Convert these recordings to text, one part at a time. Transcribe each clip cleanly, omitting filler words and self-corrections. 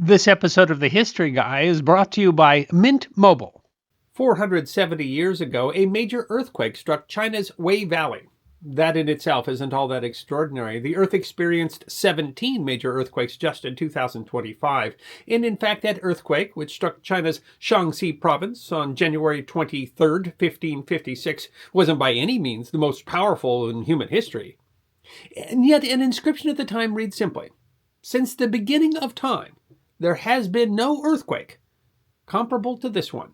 This episode of The History Guy is brought to you by Mint Mobile. 470 years ago, a major earthquake struck China's Wei Valley. That in itself isn't all that extraordinary. The Earth experienced 17 major earthquakes just in 2025. And in fact, that earthquake, which struck China's Shaanxi province on January 23rd, 1556, wasn't by any means the most powerful in human history. And yet, an inscription at the time reads simply, "Since the beginning of time, there has been no earthquake comparable to this one."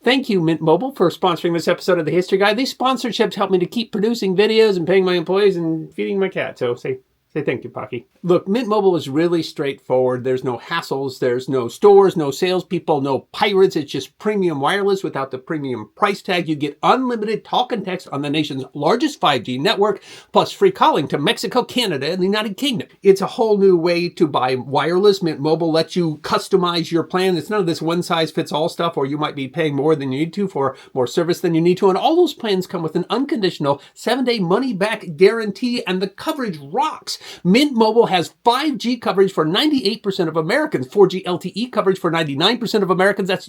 Thank you, Mint Mobile, for sponsoring this episode of The History Guy. These sponsorships help me to keep producing videos and paying my employees and feeding my cat. So say thank you, Pocky. Look, Mint Mobile is really straightforward. There's no hassles. There's no stores, no salespeople, no pirates. It's just premium wireless without the premium price tag. You get unlimited talk and text on the nation's largest 5G network, plus free calling to Mexico, Canada, and the United Kingdom. It's a whole new way to buy wireless. Mint Mobile lets you customize your plan. It's none of this one-size-fits-all stuff, or you might be paying more than you need to for more service than you need to. And all those plans come with an unconditional 7-day money-back guarantee, and the coverage rocks. Mint Mobile has 5G coverage for 98% of Americans, 4G LTE coverage for 99% of Americans. That's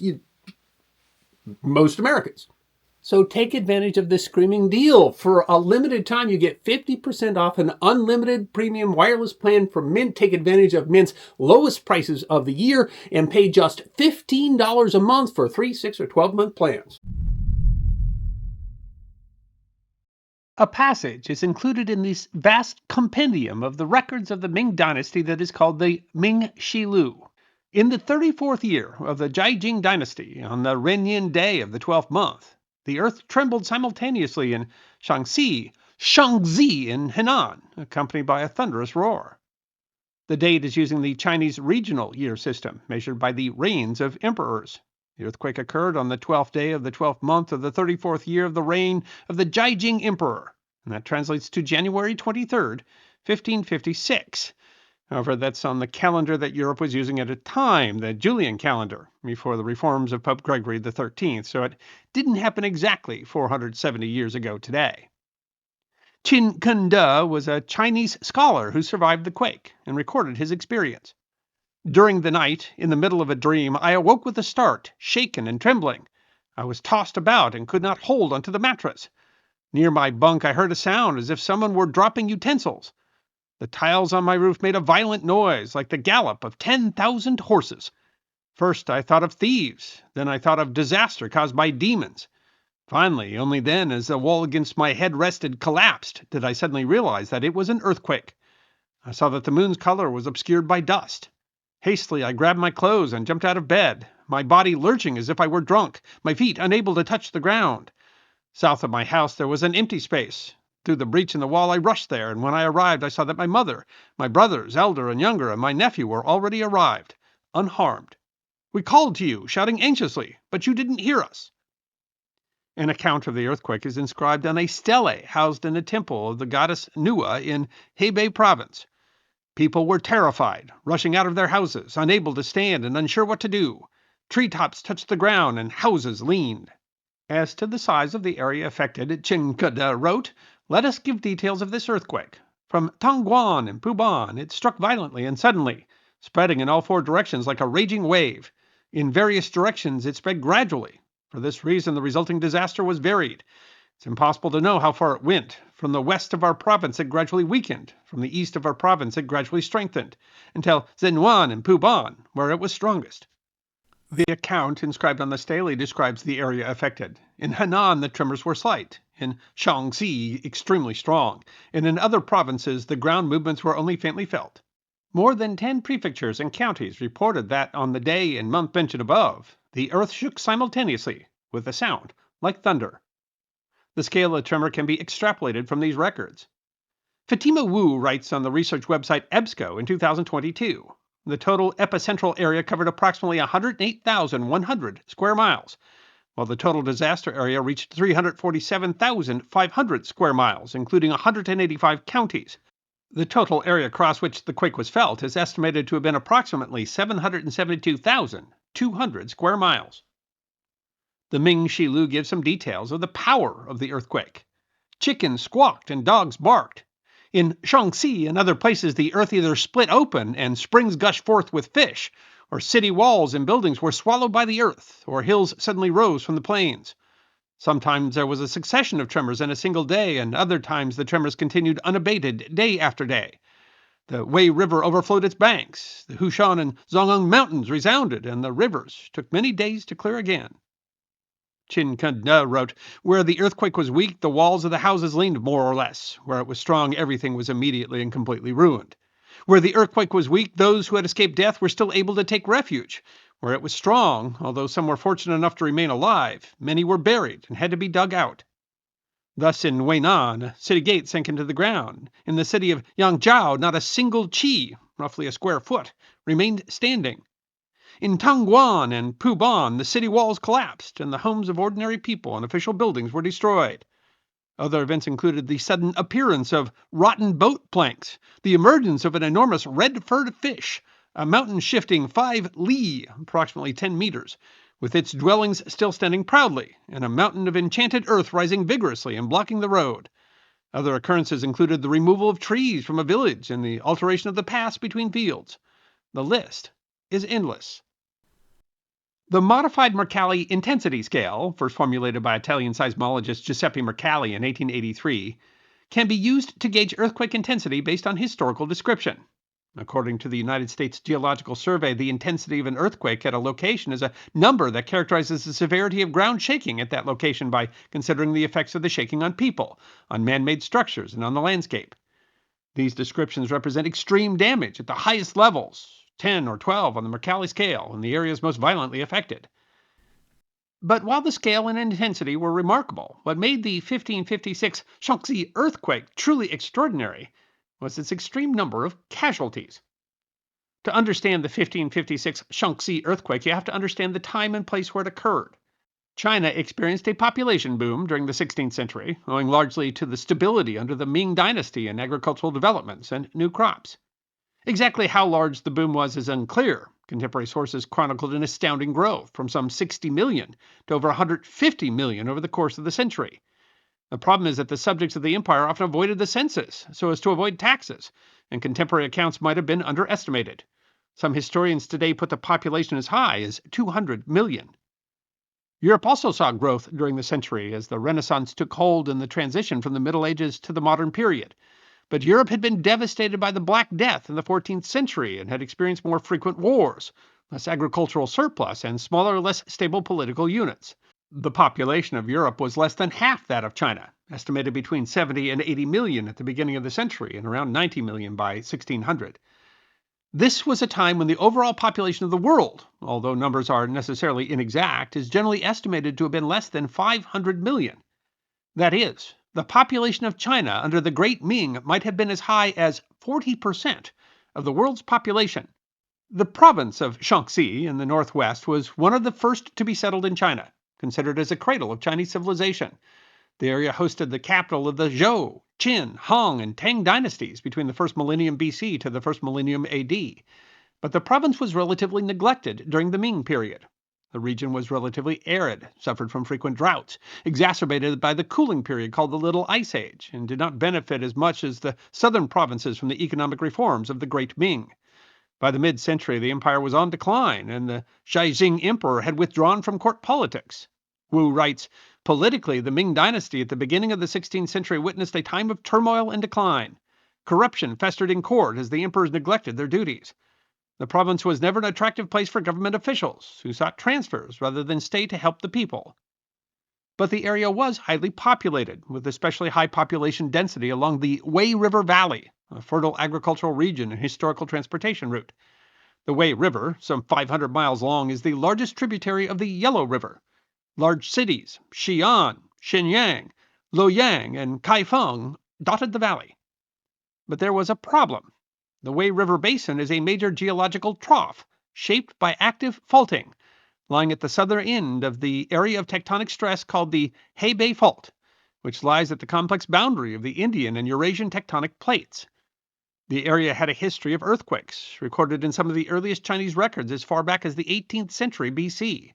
most Americans. So take advantage of this screaming deal. For a limited time, you get 50% off an unlimited premium wireless plan from Mint. Take advantage of Mint's lowest prices of the year and pay just $15 a month for 3, 6, or 12-month plans. A passage is included in this vast compendium of the records of the Ming Dynasty that is called the Ming Shi Lu. In the 34th year of the Jiajing Dynasty, on the Renyin day of the 12th month, the earth trembled simultaneously in Shaanxi in Henan, accompanied by a thunderous roar. The date is using the Chinese regional year system, measured by the reigns of emperors. The earthquake occurred on the 12th day of the 12th month of the 34th year of the reign of the Jiajing Emperor, and that translates to January 23rd, 1556. However, that's on the calendar that Europe was using at a time, the Julian calendar, before the reforms of Pope Gregory XIII, so it didn't happen exactly 470 years ago today. Qin Kende was a Chinese scholar who survived the quake and recorded his experience. During the night, in the middle of a dream, I awoke with a start, shaken and trembling. I was tossed about and could not hold onto the mattress. Near my bunk, I heard a sound as if someone were dropping utensils. The tiles on my roof made a violent noise, like the gallop of 10,000 horses. First, I thought of thieves. Then I thought of disaster caused by demons. Finally, only then, as the wall against my head rested collapsed, did I suddenly realize that it was an earthquake. I saw that the moon's color was obscured by dust. Hastily, I grabbed my clothes and jumped out of bed, my body lurching as if I were drunk, my feet unable to touch the ground. South of my house, there was an empty space. Through the breach in the wall, I rushed there, and when I arrived, I saw that my mother, my brothers, elder and younger, and my nephew were already arrived, unharmed. We called to you, shouting anxiously, but you didn't hear us. An account of the earthquake is inscribed on a stele housed in a temple of the goddess Nua in Hebei province. People were terrified, rushing out of their houses, unable to stand and unsure what to do. Treetops touched the ground and houses leaned. As to the size of the area affected, Qin Kede wrote, "Let us give details of this earthquake. From Tongguan and Puban, it struck violently and suddenly, spreading in all 4 directions like a raging wave. In various directions, it spread gradually. For this reason, the resulting disaster was varied. It's impossible to know how far it went. From the west of our province, it gradually weakened. From the east of our province, it gradually strengthened, until Zhenyuan and Puban, where it was strongest." The account inscribed on the stele describes the area affected. In Henan, the tremors were slight. In Shaanxi, extremely strong. And in other provinces, the ground movements were only faintly felt. More than 10 prefectures and counties reported that on the day and month mentioned above, the earth shook simultaneously, with a sound like thunder. The scale of tremor can be extrapolated from these records. Fatima Wu writes on the research website EBSCO in 2022. The total epicentral area covered approximately 108,100 square miles, while the total disaster area reached 347,500 square miles, including 185 counties. The total area across which the quake was felt is estimated to have been approximately 772,200 square miles. The Ming Shi Lu gives some details of the power of the earthquake. Chickens squawked and dogs barked. In Shaanxi and other places, the earth either split open and springs gush forth with fish, or city walls and buildings were swallowed by the earth, or hills suddenly rose from the plains. Sometimes there was a succession of tremors in a single day, and other times the tremors continued unabated day after day. The Wei River overflowed its banks, the Hushan and Zhongang mountains resounded, and the rivers took many days to clear again. Qin Kunda wrote, "Where the earthquake was weak, the walls of the houses leaned more or less. Where it was strong, everything was immediately and completely ruined. Where the earthquake was weak, those who had escaped death were still able to take refuge. Where it was strong, although some were fortunate enough to remain alive, many were buried and had to be dug out." Thus in Weinan, a city gate sank into the ground. In the city of Yangzhou, not a single chi, roughly a square foot, remained standing. In Tongguan and Puban, the city walls collapsed, and the homes of ordinary people and official buildings were destroyed. Other events included the sudden appearance of rotten boat planks, the emergence of an enormous red-furred fish, a mountain shifting 5 li, approximately 10 meters, with its dwellings still standing proudly, and a mountain of enchanted earth rising vigorously and blocking the road. Other occurrences included the removal of trees from a village and the alteration of the paths between fields. The list is endless. The modified Mercalli intensity scale, first formulated by Italian seismologist Giuseppe Mercalli in 1883, can be used to gauge earthquake intensity based on historical description. According to the United States Geological Survey, the intensity of an earthquake at a location is a number that characterizes the severity of ground shaking at that location by considering the effects of the shaking on people, on man-made structures, and on the landscape. These descriptions represent extreme damage at the highest levels, 10 or 12 on the Mercalli scale, in the areas most violently affected. But while the scale and intensity were remarkable, what made the 1556 Shaanxi earthquake truly extraordinary was its extreme number of casualties. To understand the 1556 Shaanxi earthquake, you have to understand the time and place where it occurred. China experienced a population boom during the 16th century, owing largely to the stability under the Ming dynasty and agricultural developments and new crops. Exactly how large the boom was is unclear. Contemporary sources chronicled an astounding growth, from some 60 million to over 150 million over the course of the century. The problem is that the subjects of the empire often avoided the census so as to avoid taxes, and contemporary accounts might have been underestimated. Some historians today put the population as high as 200 million. Europe also saw growth during the century as the Renaissance took hold in the transition from the Middle Ages to the modern period. But Europe had been devastated by the Black Death in the 14th century and had experienced more frequent wars, less agricultural surplus, and smaller, less stable political units. The population of Europe was less than half that of China, estimated between 70 and 80 million at the beginning of the century and around 90 million by 1600. This was a time when the overall population of the world, although numbers are necessarily inexact, is generally estimated to have been less than 500 million. That is, the population of China under the Great Ming might have been as high as 40% of the world's population. The province of Shaanxi in the northwest was one of the first to be settled in China, considered as a cradle of Chinese civilization. The area hosted the capital of the Zhou, Qin, Han, and Tang dynasties between the first millennium BC to the first millennium AD. But the province was relatively neglected during the Ming period. The region was relatively arid, suffered from frequent droughts, exacerbated by the cooling period called the Little Ice Age, and did not benefit as much as the southern provinces from the economic reforms of the Great Ming. By the mid-century, the empire was on decline, and the Zhaijing emperor had withdrawn from court politics. Wu writes, "Politically, the Ming dynasty at the beginning of the 16th century witnessed a time of turmoil and decline. Corruption festered in court as the emperors neglected their duties. The province was never an attractive place for government officials, who sought transfers rather than stay to help the people. But the area was highly populated, with especially high population density along the Wei River Valley, a fertile agricultural region and historical transportation route. The Wei River, some 500 miles long, is the largest tributary of the Yellow River. Large cities, Xi'an, Shenyang, Luoyang, and Kaifeng, dotted the valley. But there was a problem. The Wei River Basin is a major geological trough, shaped by active faulting, lying at the southern end of the area of tectonic stress called the Hebei Fault, which lies at the complex boundary of the Indian and Eurasian tectonic plates. The area had a history of earthquakes, recorded in some of the earliest Chinese records as far back as the 18th century BC.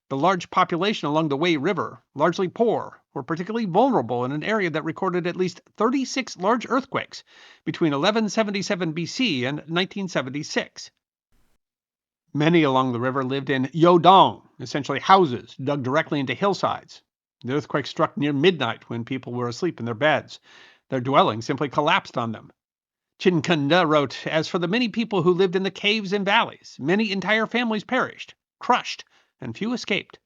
The large population along the Wei River, largely poor, were particularly vulnerable in an area that recorded at least 36 large earthquakes between 1177 BC and 1976. Many along the river lived in yodong, essentially houses dug directly into hillsides. The earthquake struck near midnight when people were asleep in their beds. Their dwellings simply collapsed on them. Chinkunda wrote, "As for the many people who lived in the caves and valleys, many entire families perished, crushed, and few escaped.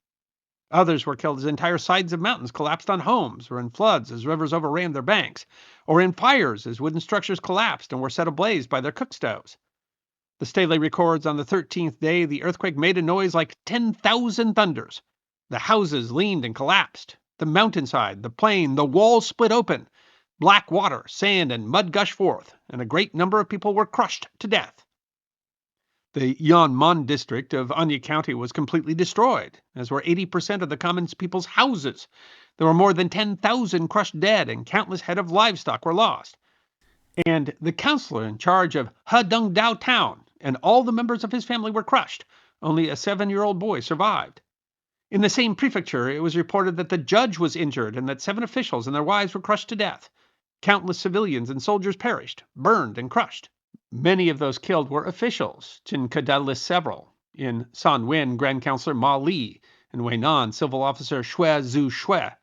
Others were killed as entire sides of mountains collapsed on homes, or in floods as rivers overran their banks, or in fires as wooden structures collapsed and were set ablaze by their cook stoves." The stele records on the 13th day the earthquake made a noise like 10,000 thunders. The houses leaned and collapsed. The mountainside, the plain, the walls split open. Black water, sand, and mud gushed forth, and a great number of people were crushed to death. The Yanmon district of Anya County was completely destroyed, as were 80% of the common people's houses. There were more than 10,000 crushed dead, and countless head of livestock were lost. And the counselor in charge of Hedongdao town and all the members of his family were crushed. Only a 7-year-old boy survived. In the same prefecture, it was reported that the judge was injured and that 7 officials and their wives were crushed to death. Countless civilians and soldiers perished, burned, and crushed. Many of those killed were officials. Chinkada lists several. In Sanwen, Grand Counselor Ma Li. In Weinan, Civil Officer Xue Zhu Xue.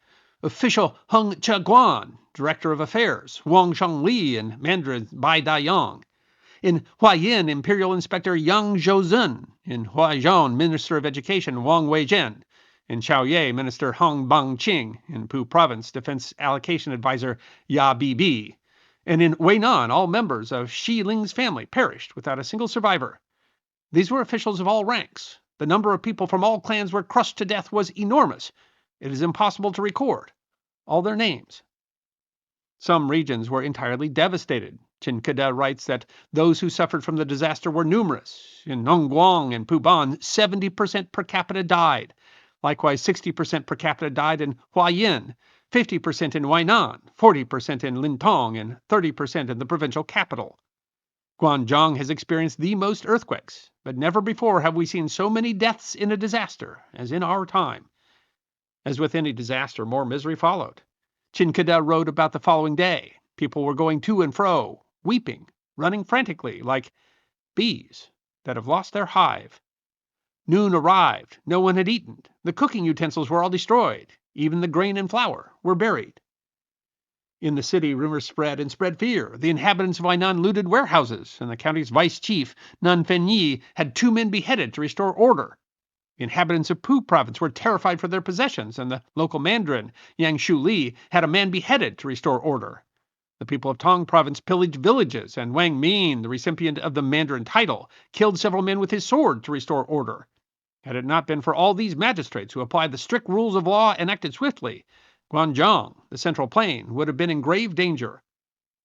Official Heng Chaguan, Director of Affairs. Wang Shangli and Mandarin Bai Dayang. In Huayin, Imperial Inspector Yang Zhouzhen. In Huaizhou, Minister of Education Wang Weizhen. In Chaoyue, Minister Hong Bangqing. In Pu Province, Defense Allocation Advisor Ya Bibi. And in Weinan, all members of Shi Ling's family perished without a single survivor. These were officials of all ranks. The number of people from all clans were crushed to death was enormous. It is impossible to record all their names. Some regions were entirely devastated. Chinkada writes that those who suffered from the disaster were numerous. In Nongguang and Puban, 70% per capita died. Likewise, 60% per capita died in Huayin, 50% in Weinan, 40% in Lintong, and 30% in the provincial capital. Guangzhou has experienced the most earthquakes, but never before have we seen so many deaths in a disaster as in our time. As with any disaster, more misery followed. Chinkada wrote about the following day. People were going to and fro, weeping, running frantically, like bees that have lost their hive. Noon arrived. No one had eaten. The cooking utensils were all destroyed. Even the grain and flour were buried. In the city, rumors spread and spread fear. The inhabitants of Hainan looted warehouses, and the county's vice chief, Nan Fenyi, had 2 men beheaded to restore order. The inhabitants of Pu province were terrified for their possessions, and the local mandarin, Yang Shuli, had a man beheaded to restore order. The people of Tong province pillaged villages, and Wang Min, the recipient of the mandarin title, killed several men with his sword to restore order. Had it not been for all these magistrates who applied the strict rules of law and acted swiftly, Guangzhou, the central plain, would have been in grave danger.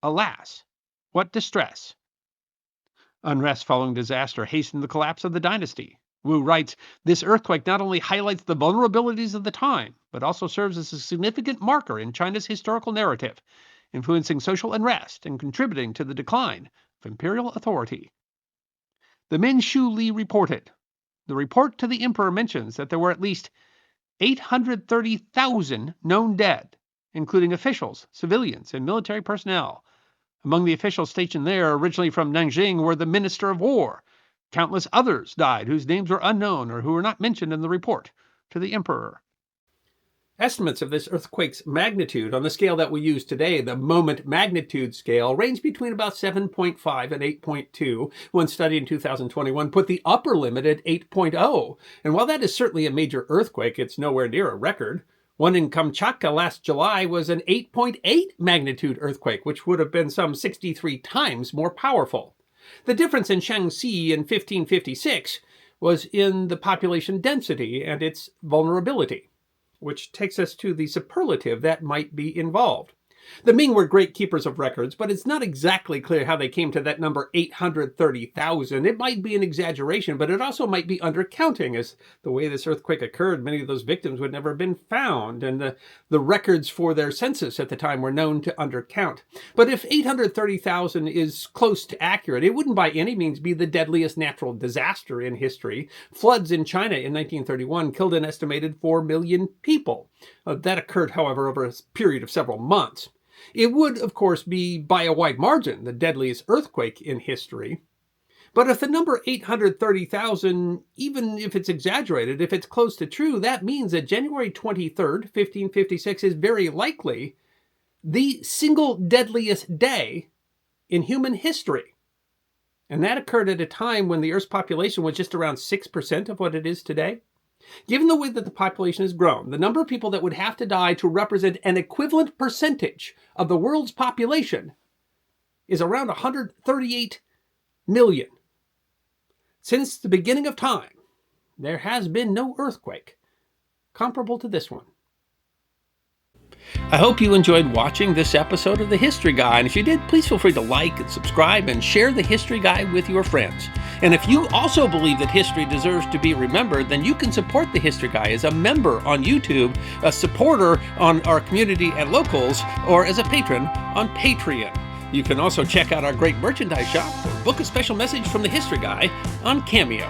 Alas, what distress! Unrest following disaster hastened the collapse of the dynasty. Wu writes, "This earthquake not only highlights the vulnerabilities of the time, but also serves as a significant marker in China's historical narrative, influencing social unrest and contributing to the decline of imperial authority." The Minshu Li reported. The report to the emperor mentions that there were at least 830,000 known dead, including officials, civilians, and military personnel. Among the officials stationed there, originally from Nanjing, were the Minister of War. Countless others died whose names were unknown or who were not mentioned in the report to the emperor. Estimates of this earthquake's magnitude on the scale that we use today, the moment magnitude scale, range between about 7.5 and 8.2. One study in 2021 put the upper limit at 8.0. And while that is certainly a major earthquake, it's nowhere near a record. One in Kamchatka last July was an 8.8 magnitude earthquake, which would have been some 63 times more powerful. The difference in Shaanxi in 1556 was in the population density and its vulnerability, which takes us to the superlative that might be involved. The Ming were great keepers of records, but it's not exactly clear how they came to that number 830,000. It might be an exaggeration, but it also might be undercounting, as the way this earthquake occurred, many of those victims would never have been found, and the records for their census at the time were known to undercount. But if 830,000 is close to accurate, it wouldn't by any means be the deadliest natural disaster in history. Floods in China in 1931 killed an estimated 4 million people. That occurred, however, over a period of several months. It would, of course, be by a wide margin the deadliest earthquake in history. But if the number 830,000, even if it's exaggerated, if it's close to true, that means that January 23rd, 1556 is very likely the single deadliest day in human history. And that occurred at a time when the Earth's population was just around 6% of what it is today. Given the way that the population has grown, the number of people that would have to die to represent an equivalent percentage of the world's population is around 138 million. Since the beginning of time, there has been no earthquake comparable to this one. I hope you enjoyed watching this episode of The History Guy, and if you did, please feel free to like and subscribe and share The History Guy with your friends. And if you also believe that history deserves to be remembered, then you can support The History Guy as a member on YouTube, a supporter on our community at Locals, or as a patron on Patreon. You can also check out our great merchandise shop or book a special message from The History Guy on Cameo.